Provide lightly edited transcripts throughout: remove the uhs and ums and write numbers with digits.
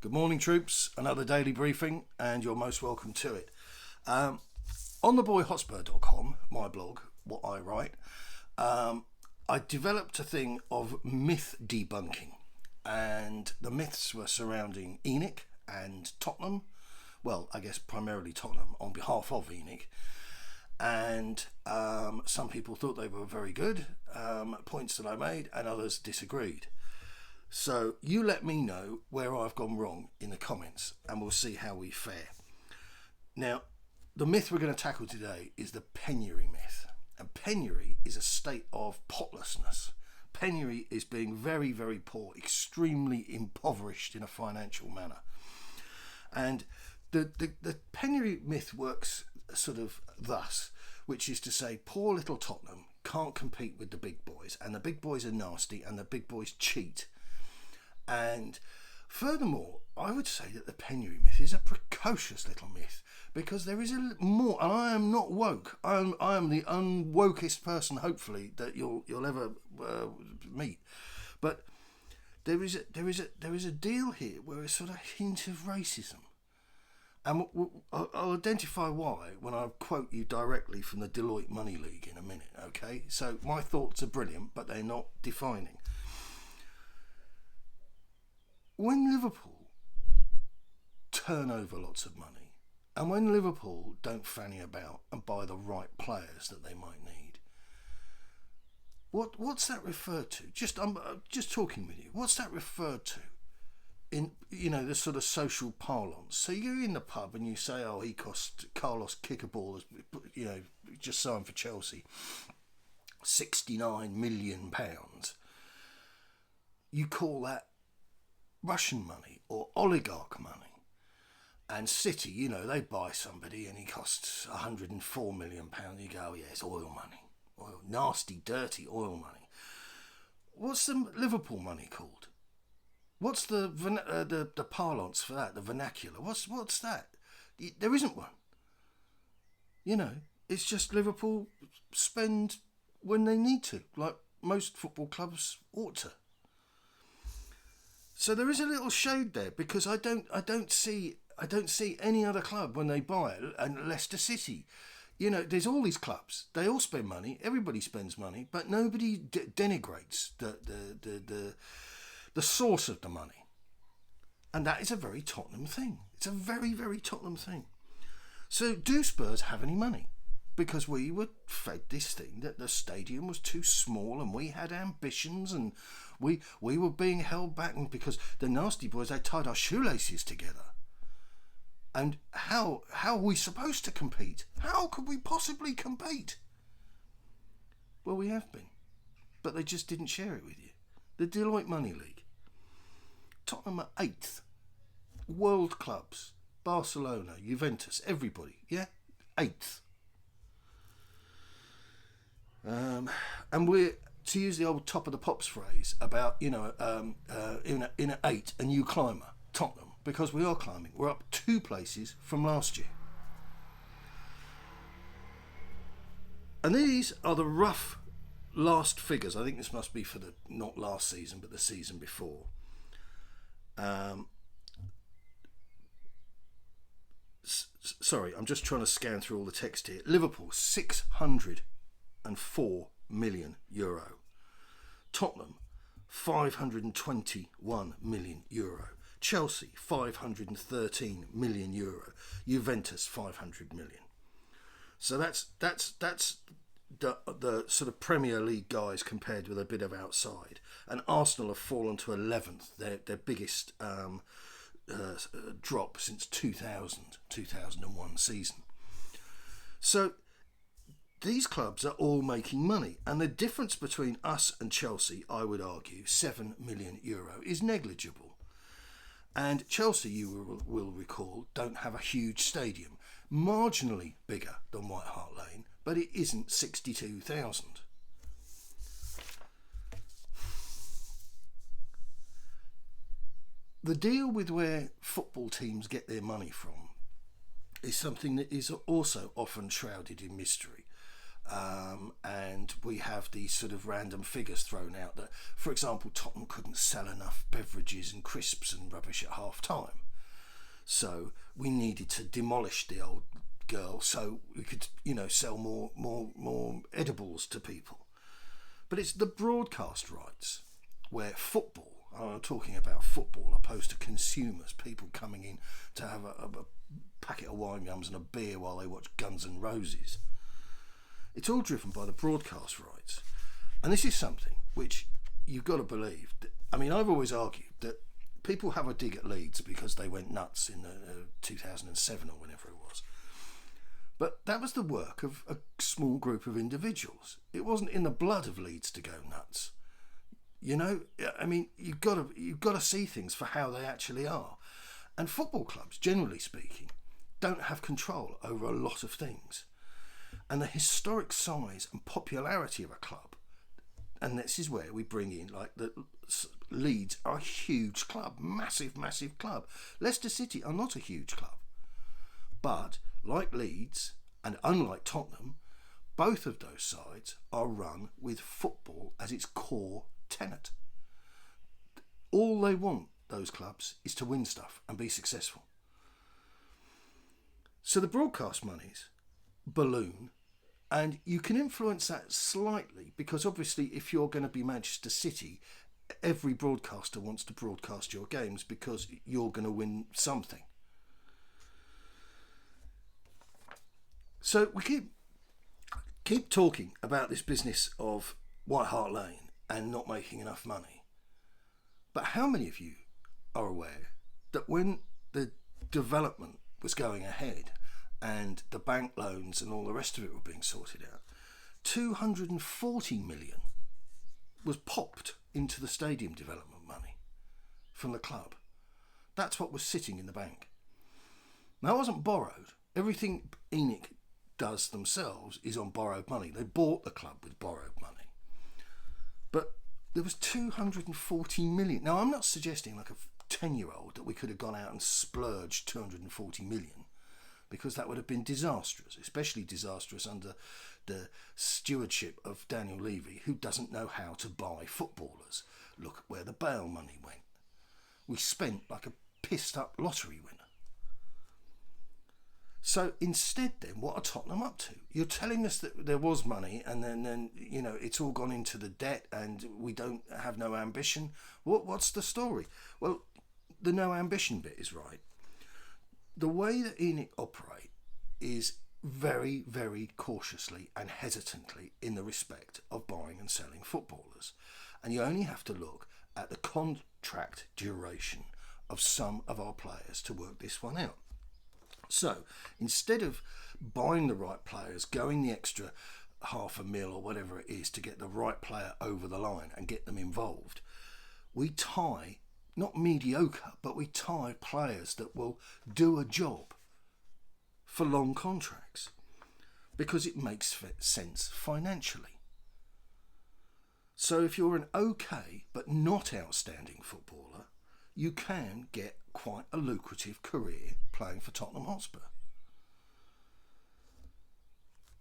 Good morning, troops. Another daily briefing, and you're most welcome to it. On theboyhotspur.com, my blog, what I write, I developed a thing of myth debunking, and the myths were surrounding ENIC and Tottenham. Well, I guess primarily Tottenham on behalf of ENIC. And some people thought they were very good points that I made, and others disagreed. So you let me know where I've gone wrong in the comments, and we'll see how we fare. Now, the myth we're going to tackle today is the penury myth. And penury is a state of potlessness. Penury is being very, very poor, extremely impoverished in a financial manner. And the penury myth works sort of thus, which is to say poor little Tottenham can't compete with the big boys, and the big boys are nasty, and the big boys cheat. And furthermore, I would say that the penury myth is a precocious little myth, because there is a more, and I am not woke. I am the unwokest person, hopefully, that you'll ever meet. But there is a deal here where a sort of hint of racism, and I'll identify why when I quote you directly from the Deloitte Money League in a minute. Okay, so my thoughts are brilliant, but they're not defining. When Liverpool turn over lots of money, and when Liverpool don't fanny about and buy the right players that they might need, what's that referred to? I'm just talking with you. What's that referred to in the sort of social parlance? So you're in the pub and you say, "Oh, he cost Carlos Kickerball, just signed for Chelsea, £69 million." You call that Russian money or oligarch money. And City, they buy somebody and he costs £104 million. You go, "Oh yeah, it's oil money, oil, nasty, dirty oil money." What's the Liverpool money called? What's the parlance for that? The vernacular. What's that? There isn't one. It's just Liverpool spend when they need to, like most football clubs ought to. So there is a little shade there, because I don't see any other club when they buy it, and Leicester City. There's all these clubs. They all spend money. Everybody spends money, but nobody denigrates the source of the money. And that is a very Tottenham thing. It's a very, very Tottenham thing. So do Spurs have any money? Because we were fed this thing that the stadium was too small, and we had ambitions, and we were being held back, and because the nasty boys, they tied our shoelaces together. And how are we supposed to compete? How could we possibly compete? Well, we have been, but they just didn't share it with you. The Deloitte Money League. Tottenham are 8th. World clubs, Barcelona, Juventus, everybody, yeah, 8th. And we're, to use the old top of the pops phrase about, in an 8, a new climber, Tottenham, because we are climbing. We're up 2 places from last year. And these are the rough last figures. I think this must be for not last season, but the season before. Sorry, I'm just trying to scan through all the text here. Liverpool, €604 million. Tottenham, €521 million. Chelsea, €513 million. Juventus, €500 million. So that's the sort of Premier League guys compared with a bit of outside. And Arsenal have fallen to 11th, their biggest drop since 2001 season. So these clubs are all making money, and the difference between us and Chelsea, I would argue, €7 million, is negligible. And Chelsea, you will recall, don't have a huge stadium, marginally bigger than White Hart Lane, but it isn't 62,000. The deal with where football teams get their money from is something that is also often shrouded in mystery. and we have these sort of random figures thrown out that, for example, Tottenham couldn't sell enough beverages and crisps and rubbish at half time, so we needed to demolish the old girl so we could, sell more edibles to people. But it's the broadcast rights where football, I'm talking about football opposed to consumers, people coming in to have a packet of wine gums and a beer while they watch Guns N' Roses. It's all driven by the broadcast rights. And this is something which you've got to believe. I've always argued that people have a dig at Leeds because they went nuts in 2007 or whenever it was. But that was the work of a small group of individuals. It wasn't in the blood of Leeds to go nuts. You've got to see things for how they actually are. And football clubs, generally speaking, don't have control over a lot of things. And the historic size and popularity of a club, and this is where we bring in, like, the Leeds are a huge club, massive club. Leicester City are not a huge club. But, like Leeds, and unlike Tottenham, both of those sides are run with football as its core tenant. All they want, those clubs, is to win stuff and be successful. So the broadcast monies balloon, and you can influence that slightly because obviously if you're going to be Manchester City, every broadcaster wants to broadcast your games because you're going to win something. So we keep talking about this business of White Hart Lane and not making enough money. But how many of you are aware that when the development was going ahead and the bank loans and all the rest of it were being sorted out, 240 million was popped into the stadium development money from the club. That's what was sitting in the bank. Now, it wasn't borrowed. Everything ENIC does themselves is on borrowed money. They bought the club with borrowed money. But there was 240 million. Now, I'm not suggesting like a 10-year-old that we could have gone out and splurged 240 million, because that would have been disastrous, especially disastrous under the stewardship of Daniel Levy, who doesn't know how to buy footballers. Look at where the Bale money went. We spent like a pissed up lottery winner. So instead then, what are Tottenham up to? You're telling us that there was money and then it's all gone into the debt and we don't have no ambition. What's the story? Well, the no ambition bit is right. The way that ENIC operate is very, very cautiously and hesitantly in the respect of buying and selling footballers. And you only have to look at the contract duration of some of our players to work this one out. So instead of buying the right players, going the extra $500,000 or whatever it is to get the right player over the line and get them involved, we tie, not mediocre, but we tie players that will do a job for long contracts because it makes sense financially. So if you're an okay but not outstanding footballer, you can get quite a lucrative career playing for Tottenham Hotspur.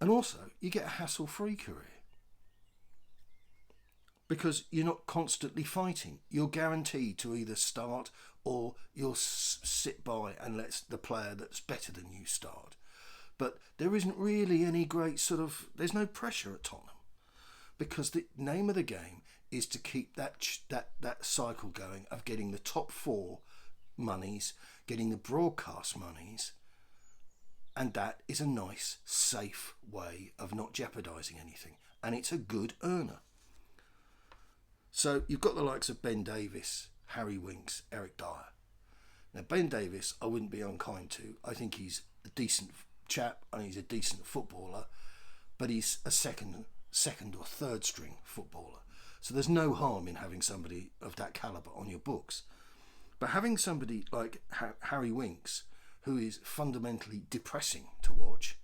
And also, you get a hassle-free career because you're not constantly fighting. You're guaranteed to either start or you'll sit by and let the player that's better than you start. But there isn't really any great there's no pressure at Tottenham because the name of the game is to keep that cycle going of getting the top four monies, getting the broadcast monies, and that is a nice, safe way of not jeopardising anything, and it's a good earner. So you've got the likes of Ben Davies, Harry Winks, Eric Dyer. Now, Ben Davies, I wouldn't be unkind to. I think he's a decent chap and he's a decent footballer, but he's a second or third string footballer. So there's no harm in having somebody of that calibre on your books. But having somebody like Harry Winks, who is fundamentally depressing to watch,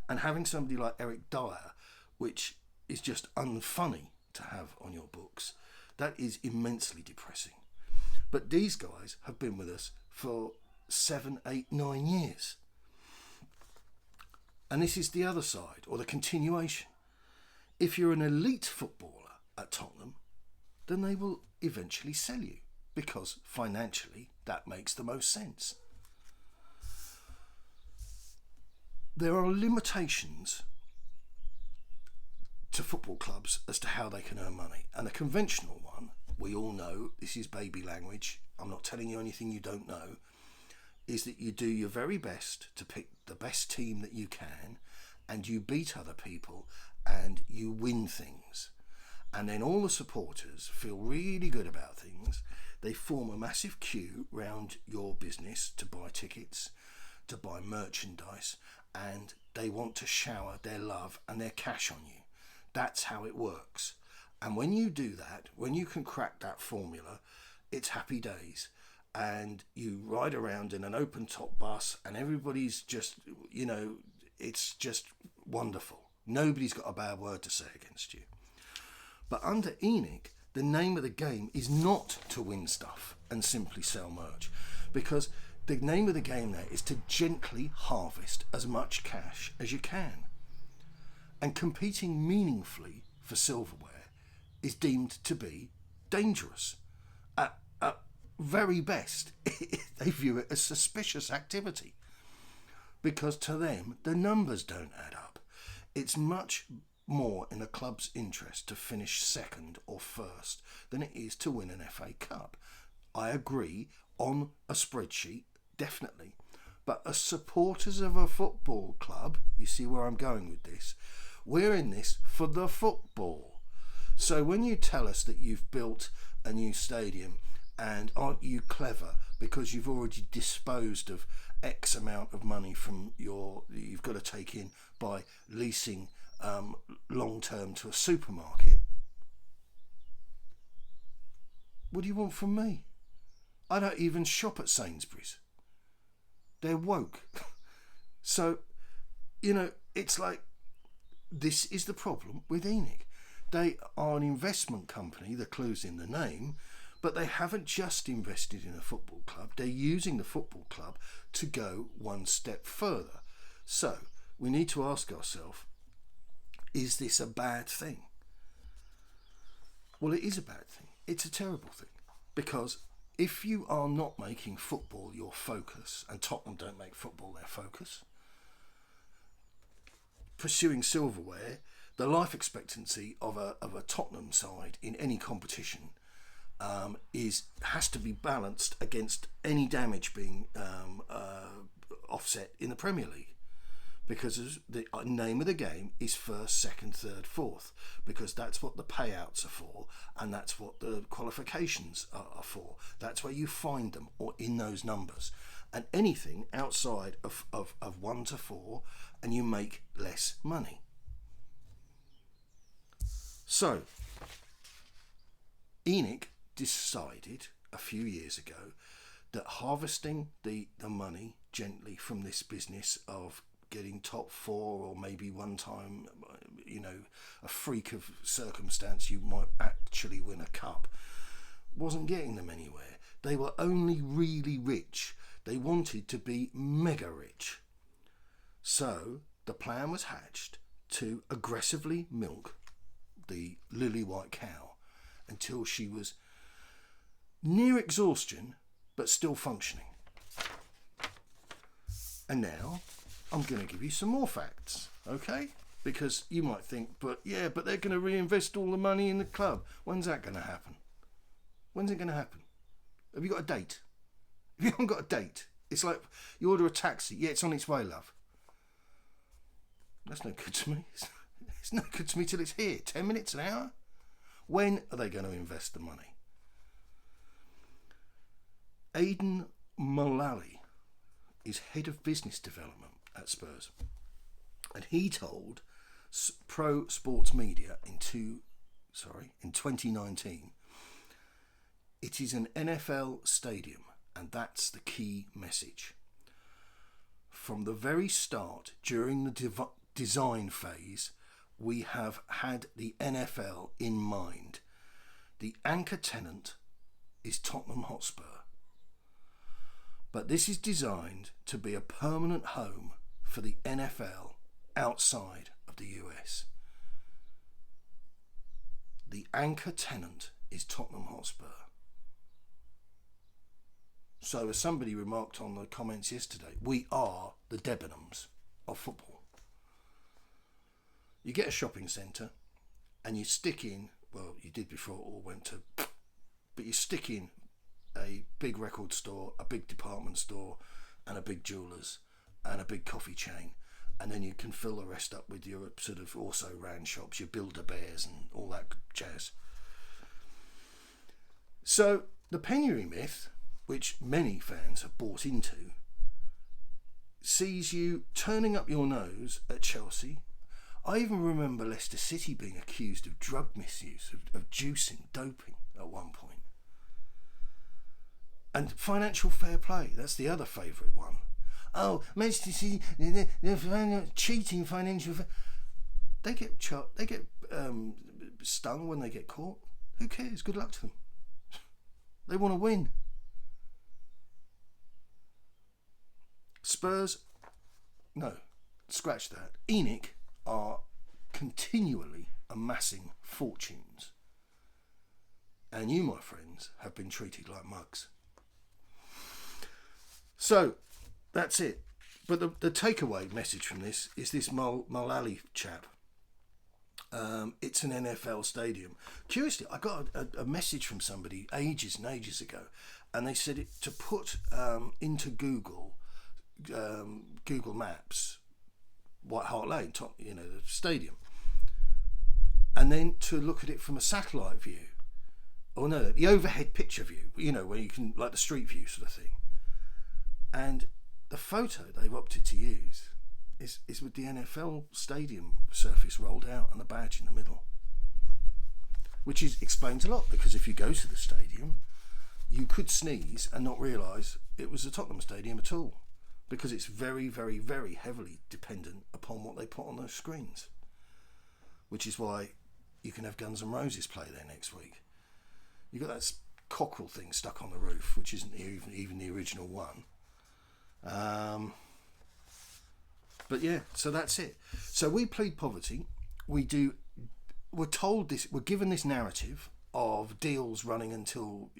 and having somebody like Eric Dyer, which is just unfunny to have on your books, that is immensely depressing. But these guys have been with us for 7, 8, 9 years. And this is the other side, or the continuation. if you're an elite footballer at Tottenham, then they will eventually sell you, because financially that makes the most sense. There are limitations to football clubs as to how they can earn money, and a conventional one, we all know, this is baby language, I'm not telling you anything you don't know, is that you do your very best to pick the best team that you can, and you beat other people and you win things, and then all the supporters feel really good about things. They form a massive queue round your business to buy tickets, to buy merchandise, and they want to shower their love and their cash on you. That's how it works. And when you do that, when you can crack that formula, it's happy days. And you ride around in an open top bus and everybody's just, it's just wonderful. Nobody's got a bad word to say against you. But under ENIC, the name of the game is not to win stuff and simply sell merch, because the name of the game there is to gently harvest as much cash as you can. And competing meaningfully for silverware is deemed to be dangerous. At very best, they view it as suspicious activity, because to them the numbers don't add up. It's much more in a club's interest to finish second or first than it is to win an FA Cup. I agree, on a spreadsheet, definitely. But as supporters of a football club, you see where I'm going with this, we're in this for the football. So when you tell us that you've built a new stadium, and aren't you clever because you've already disposed of X amount of money from you've got to take in by leasing long term to a supermarket. What do you want from me? I don't even shop at Sainsbury's. They're woke. So, it's like, this is the problem with ENIC. They are an investment company, the clue's in the name, but they haven't just invested in a football club. They're using the football club to go one step further. So we need to ask ourselves, is this a bad thing? Well, it is a bad thing. It's a terrible thing, because if you are not making football your focus, and Tottenham don't make football their focus, pursuing silverware, the life expectancy of a Tottenham side in any competition has to be balanced against any damage being offset in the Premier League, because the name of the game is first, second, third, fourth, because that's what the payouts are for, and that's what the qualifications are for. That's where you find them, or in those numbers, and anything outside of 1 to 4, and you make less money. So ENIC decided a few years ago that harvesting the money gently from this business of getting top 4, or maybe one time, a freak of circumstance, you might actually win a cup, wasn't getting them anywhere. They were only really rich. They wanted to be mega rich. So the plan was hatched to aggressively milk the lily white cow until she was near exhaustion but still functioning. And now I'm going to give you some more facts, okay? Because you might think, but they're going to reinvest all the money in the club. When's that going to happen? When's it going to happen? Have you got a date? If you haven't got a date, it's like you order a taxi. Yeah, it's on its way, love. That's no good to me. It's no good to me till it's here. 10 minutes, an hour? When are they going to invest the money? AIDAN Mullallly is head of business development at Spurs, and he told Pro Sports Media in 2019, it is an NFL stadium, and that's the key message. From the very start, during the design phase, we have had the NFL in mind. The anchor tenant is Tottenham Hotspur, but this is designed to be a permanent home for the NFL outside of the US. the anchor tenant is Tottenham Hotspur. So as somebody remarked on the comments yesterday, we are the Debenhams of football. You get a shopping centre and you stick in, well, you did before it all went to, but you stick in a big record store, a big department store, and a big jewellers, and a big coffee chain, and then you can fill the rest up with your sort of also ran shops, your Build-A-Bears and all that jazz. So the Penury Myth, which many fans have bought into, sees you turning up your nose at Chelsea. I even remember Leicester City being accused of drug misuse, of juicing, doping at one point. And financial fair play, that's the other favourite one. Oh, Manchester City, they're cheating financial fair. They get stung when they get caught. Who cares? Good luck to them. They want to win. Spurs, no, scratch that. ENIC are continually amassing fortunes. And you, my friends, have been treated like mugs. So, that's it. But the takeaway message from this is this Mullally chap. It's an NFL stadium. Curiously, I got a message from somebody ages and ages ago, and they said to put into Google Maps, White Hart Lane, the stadium, and then to look at it from a satellite view, or no, the overhead picture view, where you can, like the street view sort of thing. And the photo they've opted to use is with the NFL stadium surface rolled out and a badge in the middle, which explains a lot, because if you go to the stadium, you could sneeze and not realise it was a Tottenham stadium at all, because it's very, very, very heavily dependent upon what they put on those screens, which is why you can have Guns N' Roses play there next week. You've got that cockerel thing stuck on the roof, which isn't even the original one. But yeah, so that's it. So we plead poverty. We're told this, we're given this narrative of deals running until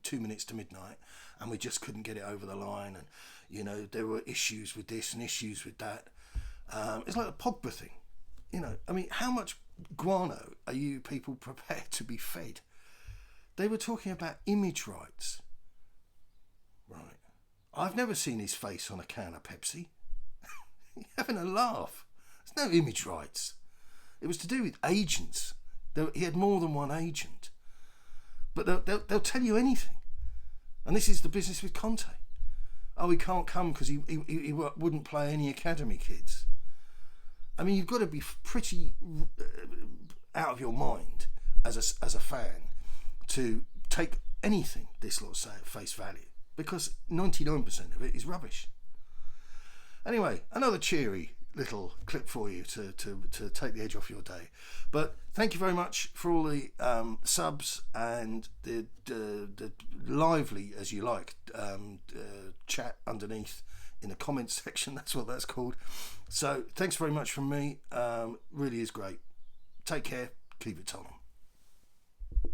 2 minutes to midnight, and we just couldn't get it over the line, and there were issues with this and issues with that. It's like the Pogba thing. How much guano are you people prepared to be fed? They were talking about image rights. Right. I've never seen his face on a can of Pepsi. You're having a laugh. There's no image rights. It was to do with agents. He had more than one agent. But they'll tell you anything. And this is the business with Conte. Oh, he can't come because he wouldn't play any academy kids. I mean, you've got to be pretty out of your mind as a fan to take anything this lot say at face value, because 99% of it is rubbish. Anyway, another cheery little clip for you to take the edge off your day. But thank you very much for all the subs and the lively, as you like, chat underneath in the comments section. That's what that's called. So thanks very much from me. Really is great. Take care. Keep it Tottenham.